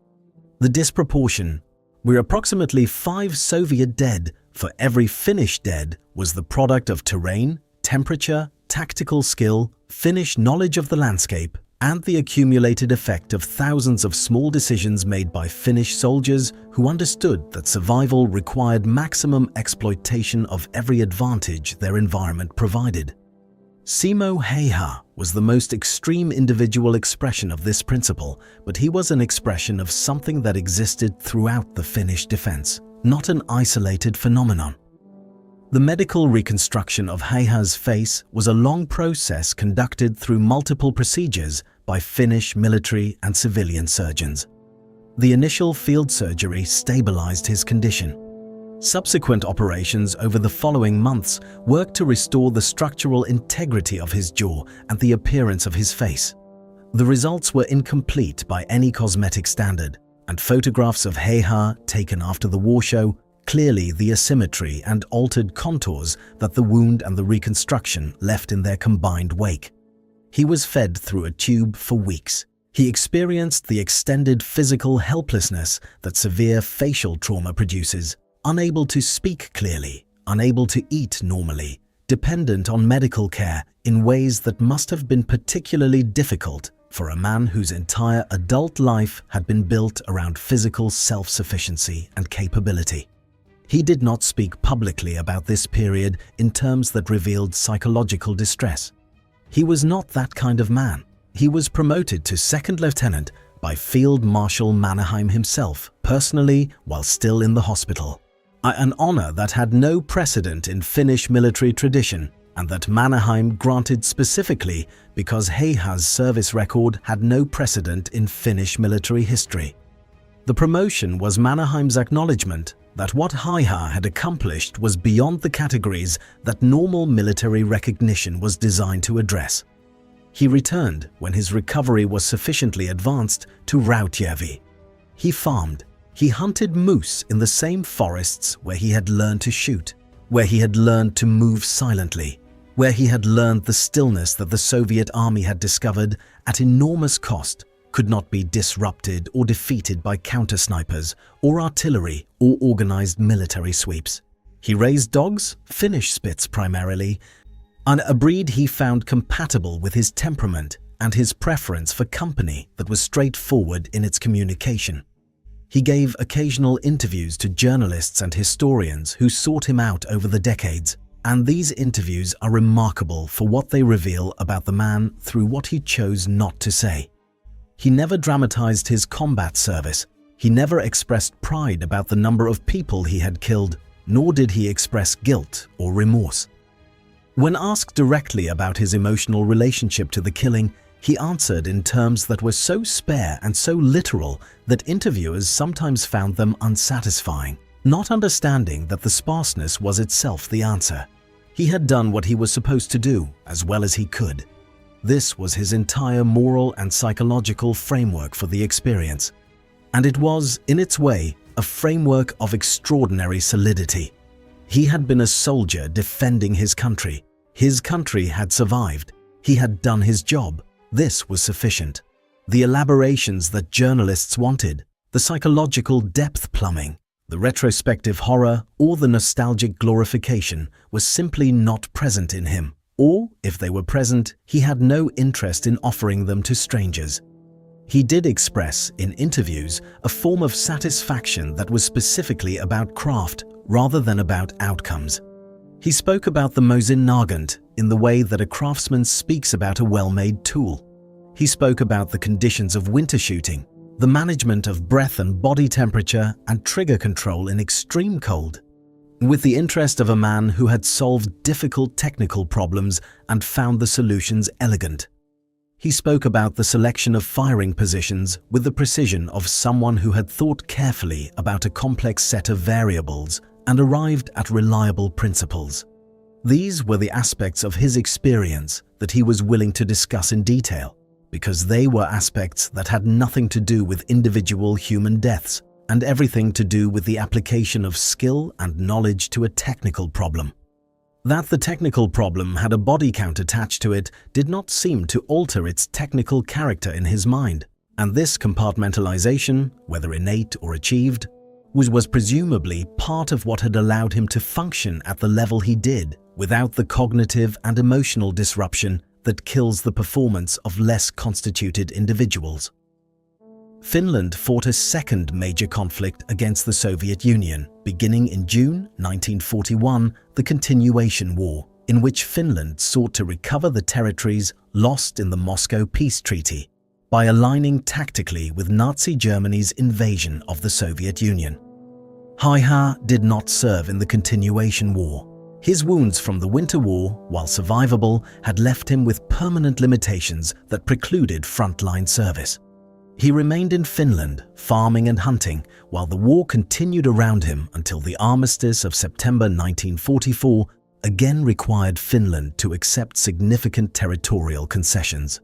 The disproportion, where approximately 5 Soviet dead for every Finnish dead, was the product of terrain, temperature, tactical skill, Finnish knowledge of the landscape, and the accumulated effect of thousands of small decisions made by Finnish soldiers who understood that survival required maximum exploitation of every advantage their environment provided. Simo Häyhä was the most extreme individual expression of this principle, but he was an expression of something that existed throughout the Finnish defense, not an isolated phenomenon. The medical reconstruction of Häyhä's face was a long process conducted through multiple procedures, by Finnish military and civilian surgeons. The initial field surgery stabilized his condition. Subsequent operations over the following months worked to restore the structural integrity of his jaw and the appearance of his face. The results were incomplete by any cosmetic standard, and photographs of Häyhä taken after the war show clearly the asymmetry and altered contours that the wound and the reconstruction left in their combined wake. He was fed through a tube for weeks. He experienced the extended physical helplessness that severe facial trauma produces, unable to speak clearly, unable to eat normally, dependent on medical care in ways that must have been particularly difficult for a man whose entire adult life had been built around physical self-sufficiency and capability. He did not speak publicly about this period in terms that revealed psychological distress. He was not that kind of man. He was promoted to second lieutenant by Field Marshal Mannerheim himself, personally, while still in the hospital. An honor that had no precedent in Finnish military tradition, and that Mannerheim granted specifically because Häyhä's service record had no precedent in Finnish military history. The promotion was Mannerheim's acknowledgement that what Häyhä had accomplished was beyond the categories that normal military recognition was designed to address. He returned, when his recovery was sufficiently advanced, to Rautjärvi. He farmed. He hunted moose in the same forests where he had learned to shoot, where he had learned to move silently, where he had learned the stillness that the Soviet army had discovered at enormous cost could not be disrupted or defeated by counter-snipers or artillery or organized military sweeps. He raised dogs, Finnish Spitz primarily, and a breed he found compatible with his temperament and his preference for company that was straightforward in its communication. He gave occasional interviews to journalists and historians who sought him out over the decades, and these interviews are remarkable for what they reveal about the man through what he chose not to say. He never dramatized his combat service. He never expressed pride about the number of people he had killed, nor did he express guilt or remorse. When asked directly about his emotional relationship to the killing, he answered in terms that were so spare and so literal that interviewers sometimes found them unsatisfying, not understanding that the sparseness was itself the answer. He had done what he was supposed to do as well as he could. This was his entire moral and psychological framework for the experience. And it was, in its way, a framework of extraordinary solidity. He had been a soldier defending his country. His country had survived. He had done his job. This was sufficient. The elaborations that journalists wanted, the psychological depth plumbing, the retrospective horror, or the nostalgic glorification was simply not present in him. Or, if they were present, he had no interest in offering them to strangers. He did express, in interviews, a form of satisfaction that was specifically about craft rather than about outcomes. He spoke about the Mosin-Nagant in the way that a craftsman speaks about a well-made tool. He spoke about the conditions of winter shooting, the management of breath and body temperature, and trigger control in extreme cold, with the interest of a man who had solved difficult technical problems and found the solutions elegant. He spoke about the selection of firing positions with the precision of someone who had thought carefully about a complex set of variables and arrived at reliable principles. These were the aspects of his experience that he was willing to discuss in detail, because they were aspects that had nothing to do with individual human deaths and everything to do with the application of skill and knowledge to a technical problem. That the technical problem had a body count attached to it did not seem to alter its technical character in his mind, and this compartmentalization, whether innate or achieved, was presumably part of what had allowed him to function at the level he did without the cognitive and emotional disruption that kills the performance of less constituted individuals. Finland fought a second major conflict against the Soviet Union, beginning in June 1941, the Continuation War, in which Finland sought to recover the territories lost in the Moscow Peace Treaty by aligning tactically with Nazi Germany's invasion of the Soviet Union. Häyhä did not serve in the Continuation War. His wounds from the Winter War, while survivable, had left him with permanent limitations that precluded frontline service. He remained in Finland, farming and hunting, while the war continued around him until the armistice of September 1944 again required Finland to accept significant territorial concessions.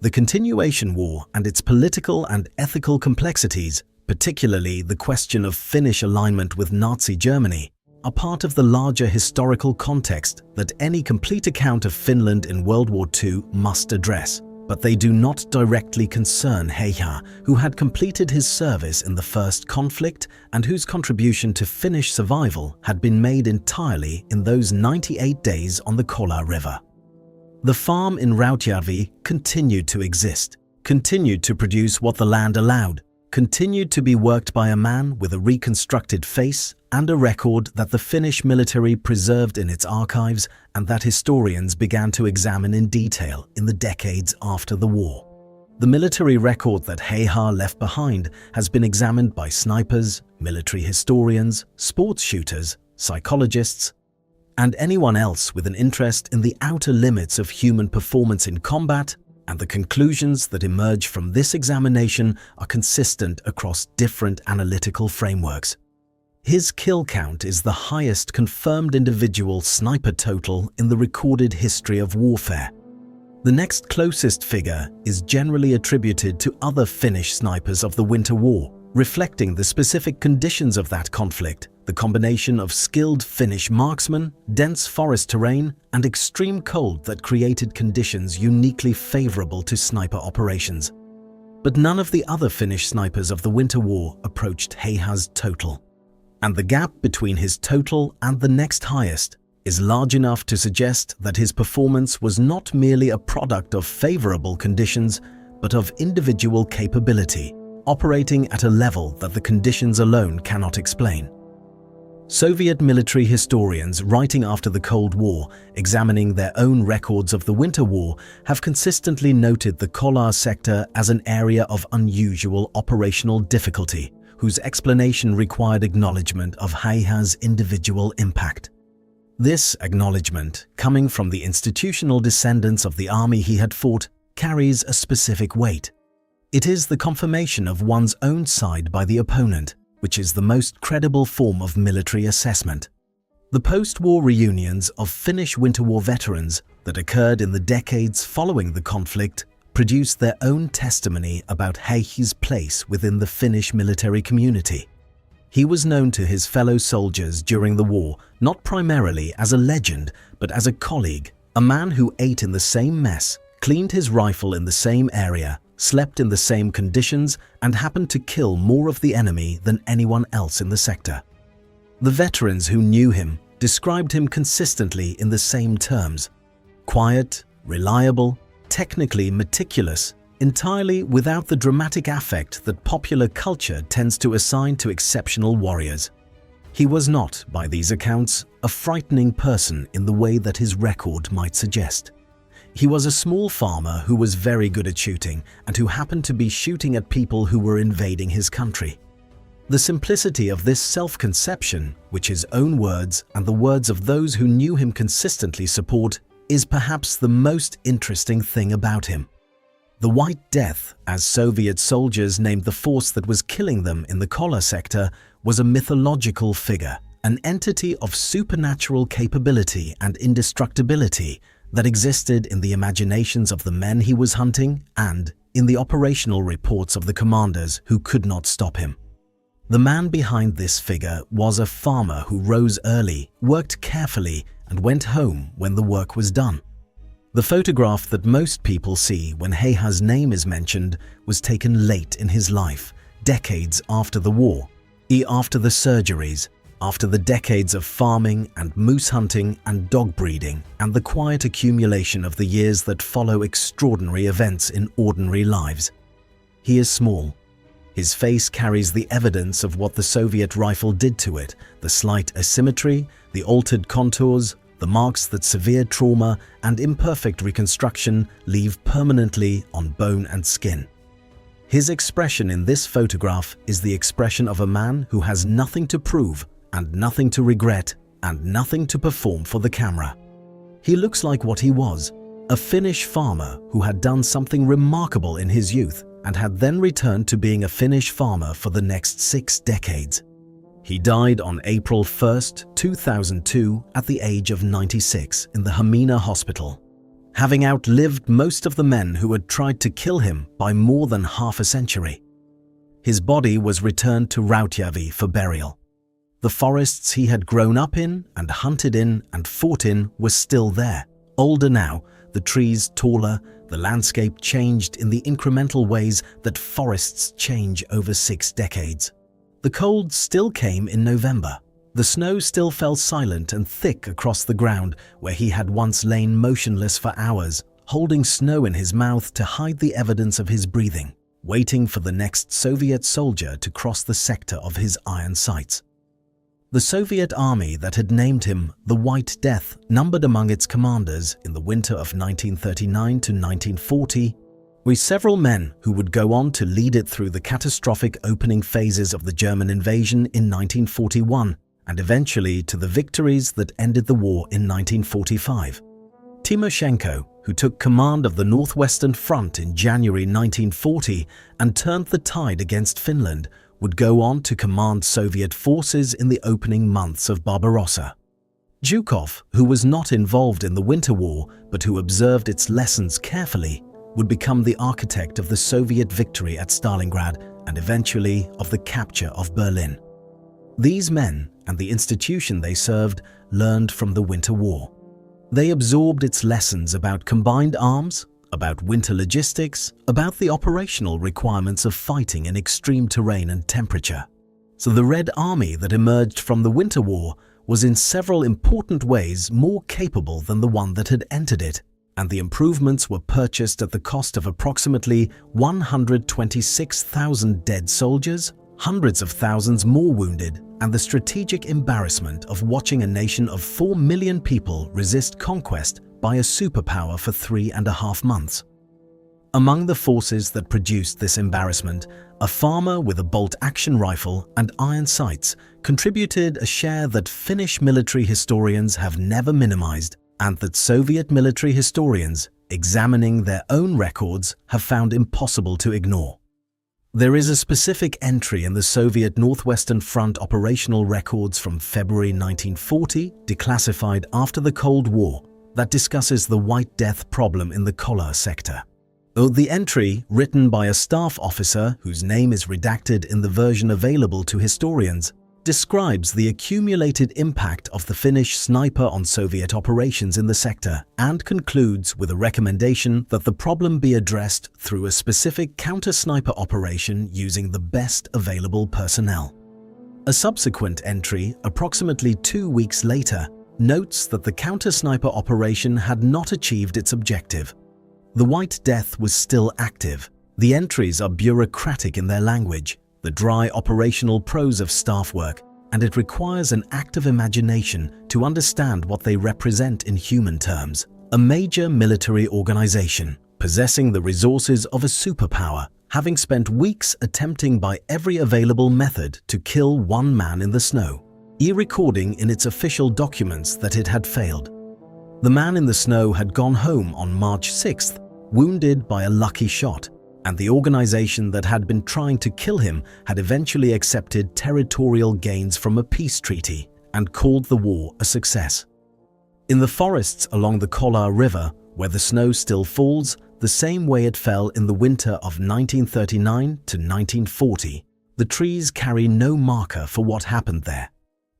The continuation war and its political and ethical complexities, particularly the question of Finnish alignment with Nazi Germany, are part of the larger historical context that any complete account of Finland in World War II must address. But they do not directly concern Häyhä, who had completed his service in the first conflict and whose contribution to Finnish survival had been made entirely in those 98 days on the Kollaa River. The farm in Rautjärvi continued to exist, continued to produce what the land allowed, continued to be worked by a man with a reconstructed face and a record that the Finnish military preserved in its archives and that historians began to examine in detail in the decades after the war. The military record that Häyhä left behind has been examined by snipers, military historians, sports shooters, psychologists, and anyone else with an interest in the outer limits of human performance in combat, and the conclusions that emerge from this examination are consistent across different analytical frameworks. His kill count is the highest confirmed individual sniper total in the recorded history of warfare. The next closest figure is generally attributed to other Finnish snipers of the Winter War, reflecting the specific conditions of that conflict, the combination of skilled Finnish marksmen, dense forest terrain, and extreme cold that created conditions uniquely favorable to sniper operations. But none of the other Finnish snipers of the Winter War approached Häyhä's total. And the gap between his total and the next highest is large enough to suggest that his performance was not merely a product of favorable conditions, but of individual capability, operating at a level that the conditions alone cannot explain. Soviet military historians writing after the Cold War, examining their own records of the Winter War, have consistently noted the Kollaa sector as an area of unusual operational difficulty, whose explanation required acknowledgement of Häyhä's individual impact. This acknowledgement, coming from the institutional descendants of the army he had fought, carries a specific weight. It is the confirmation of one's own side by the opponent, which is the most credible form of military assessment. The post-war reunions of Finnish Winter War veterans that occurred in the decades following the conflict produced their own testimony about Häyhä's place within the Finnish military community. He was known to his fellow soldiers during the war not primarily as a legend, but as a colleague, a man who ate in the same mess, cleaned his rifle in the same area, slept in the same conditions, and happened to kill more of the enemy than anyone else in the sector. The veterans who knew him described him consistently in the same terms: quiet, reliable, technically meticulous, entirely without the dramatic affect that popular culture tends to assign to exceptional warriors. He was not, by these accounts, a frightening person in the way that his record might suggest. He was a small farmer who was very good at shooting and who happened to be shooting at people who were invading his country. The simplicity of this self-conception, which his own words and the words of those who knew him consistently support, is perhaps the most interesting thing about him. The White Death, as Soviet soldiers named the force that was killing them in the Kollaa sector, was a mythological figure, an entity of supernatural capability and indestructibility that existed in the imaginations of the men he was hunting and in the operational reports of the commanders who could not stop him. The man behind this figure was a farmer who rose early, worked carefully, and went home when the work was done. The photograph that most people see when Häyhä's name is mentioned was taken late in his life, decades after the war, after the surgeries, after the decades of farming and moose hunting and dog breeding, and the quiet accumulation of the years that follow extraordinary events in ordinary lives. He is small. His face carries the evidence of what the Soviet rifle did to it, the slight asymmetry, the altered contours, the marks that severe trauma and imperfect reconstruction leave permanently on bone and skin. His expression in this photograph is the expression of a man who has nothing to prove and nothing to regret and nothing to perform for the camera. He looks like what he was, a Finnish farmer who had done something remarkable in his youth and had then returned to being a Finnish farmer for the next 6 decades. He died on April 1st, 2002 at the age of 96 in the Hamina hospital, having outlived most of the men who had tried to kill him by more than half a century. His body was returned to Rautjärvi for burial. The forests he had grown up in and hunted in and fought in were still there, older now, the trees taller, the landscape changed in the incremental ways that forests change over 6 decades. The cold still came in November. The snow still fell silent and thick across the ground where he had once lain motionless for hours, holding snow in his mouth to hide the evidence of his breathing, waiting for the next Soviet soldier to cross the sector of his iron sights. The Soviet army that had named him the White Death numbered among its commanders in the winter of 1939 to 1940 were several men who would go on to lead it through the catastrophic opening phases of the German invasion in 1941 and eventually to the victories that ended the war in 1945. Timoshenko, who took command of the Northwestern Front in January 1940 and turned the tide against Finland, would go on to command Soviet forces in the opening months of Barbarossa. Zhukov, who was not involved in the Winter War but who observed its lessons carefully, would become the architect of the Soviet victory at Stalingrad and eventually of the capture of Berlin. These men and the institution they served learned from the Winter War. They absorbed its lessons about combined arms, about winter logistics, about the operational requirements of fighting in extreme terrain and temperature. So the Red Army that emerged from the Winter War was in several important ways more capable than the one that had entered it, and the improvements were purchased at the cost of approximately 126,000 dead soldiers, hundreds of thousands more wounded, and the strategic embarrassment of watching a nation of 4 million people resist conquest by a superpower for 3.5 months. Among the forces that produced this embarrassment, a farmer with a bolt-action rifle and iron sights contributed a share that Finnish military historians have never minimized, and that Soviet military historians, examining their own records, have found impossible to ignore. There is a specific entry in the Soviet Northwestern Front operational records from February 1940, declassified after the Cold War, that discusses the White Death problem in the Kollaa sector. The entry, written by a staff officer whose name is redacted in the version available to historians, describes the accumulated impact of the Finnish sniper on Soviet operations in the sector and concludes with a recommendation that the problem be addressed through a specific counter-sniper operation using the best available personnel. A subsequent entry, approximately 2 weeks later, notes that the counter-sniper operation had not achieved its objective. The White Death was still active. The entries are bureaucratic in their language, the dry operational prose of staff work, and it requires an active imagination to understand what they represent in human terms. A major military organization, possessing the resources of a superpower, having spent weeks attempting by every available method to kill one man in the snow, recording in its official documents that it had failed. The man in the snow had gone home on March 6th, wounded by a lucky shot, and the organization that had been trying to kill him had eventually accepted territorial gains from a peace treaty and called the war a success. In the forests along the Kollaa River, where the snow still falls the same way it fell in the winter of 1939 to 1940, the trees carry no marker for what happened there.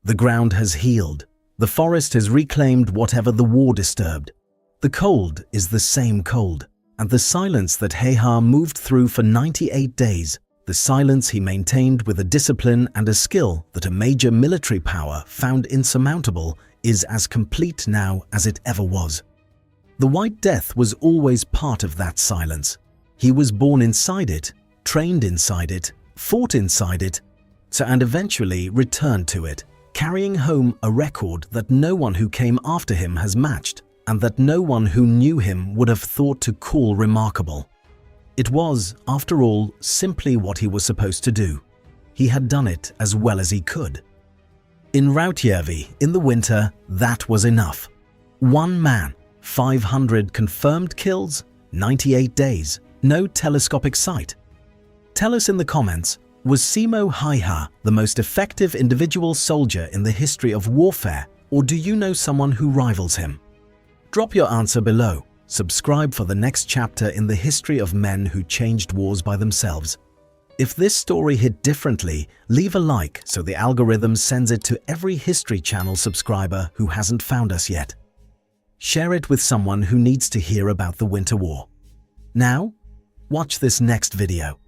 The ground has healed. The forest has reclaimed whatever the war disturbed. The cold is the same cold. And the silence that Häyhä moved through for 98 days, the silence he maintained with a discipline and a skill that a major military power found insurmountable, is as complete now as it ever was. The White Death was always part of that silence. He was born inside it, trained inside it, fought inside it, and eventually returned to it, carrying home a record that no one who came after him has matched, and that no one who knew him would have thought to call remarkable. It was, after all, simply what he was supposed to do. He had done it as well as he could. In Rautjärvi, in the winter, that was enough. 1 man, 500 confirmed kills, 98 days, no telescopic sight. Tell us in the comments, was Simo Häyhä the most effective individual soldier in the history of warfare, or do you know someone who rivals him? Drop your answer below. Subscribe for the next chapter in the history of men who changed wars by themselves. If this story hit differently, leave a like so the algorithm sends it to every History Channel subscriber who hasn't found us yet. Share it with someone who needs to hear about the Winter War. Now, watch this next video.